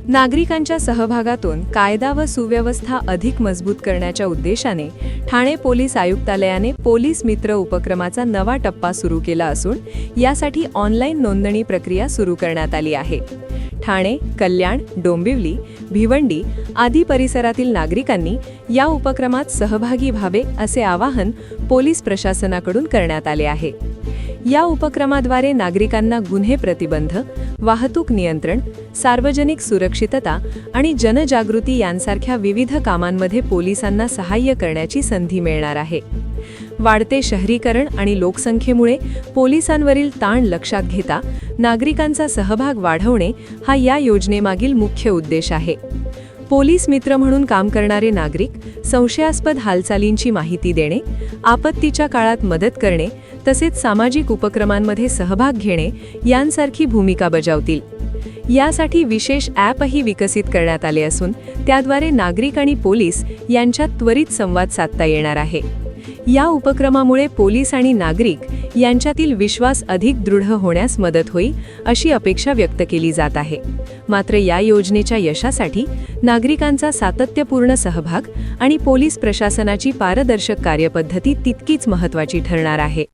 नागरिकांच्या सहभागातून कायदा व सुव्यवस्था अधिक मजबूत करण्याच्या उद्देशाने ठाणे पोलीस आयुक्तालयाने पोलीस मित्र उपक्रमाचा नवा टप्पा सुरू केला असून यासाठी ऑनलाईन नोंदणी प्रक्रिया सुरू करण्यात आली आहे। ठाणे, कल्याण, डोंबिवली, भिवंडी आदी परिसरातील नागरिकांनी या उपक्रमात सहभागी व्हावे असे आवाहन पोलीस प्रशासनाकडून करण्यात आले आहे। या उपक्रमाद्वारे नागरिकांना गुन्हे प्रतिबंध, वाहतूक नियंत्रण, सार्वजनिक सुरक्षितता आणि जनजागृती यांसारख्या विविध कामांमध्ये पोलिसांना सहाय्य करण्याची संधी मिळणार आहे। वाढते शहरीकरण आणि लोकसंख्येमुळे पोलिसांवरील ताण लक्षात घेता नागरिकांचा सहभाग वाढवणे हा या योजनेमागील मुख्य उद्देश आहे। पोलीस मित्र म्हणून काम करणारे नागरिक संशयास्पद हालचालींची माहिती देणे, आपत्तीच्या काळात मदत करणे तसेच सामाजिक उपक्रमांमध्ये सहभाग घेणे यांसारखी भूमिका बजावतील। यासाठी विशेष ॲपही विकसित करण्यात आले असून त्याद्वारे नागरिक आणि पोलीस यांच्यात त्वरित संवाद साधता येणार आहे। या उपक्रमामुळे पोलीस आणि नागरिक यांच्यातील विश्वास अधिक दृढ होण्यास मदत होईल अशी अपेक्षा व्यक्त केली जात आहे। मात्र या योजनेच्या यशासाठी नागरिकांचा सातत्यपूर्ण सहभाग आणि पोलीस प्रशासनाची पारदर्शक कार्यपद्धती तितकीच महत्त्वाची ठरणार आहे।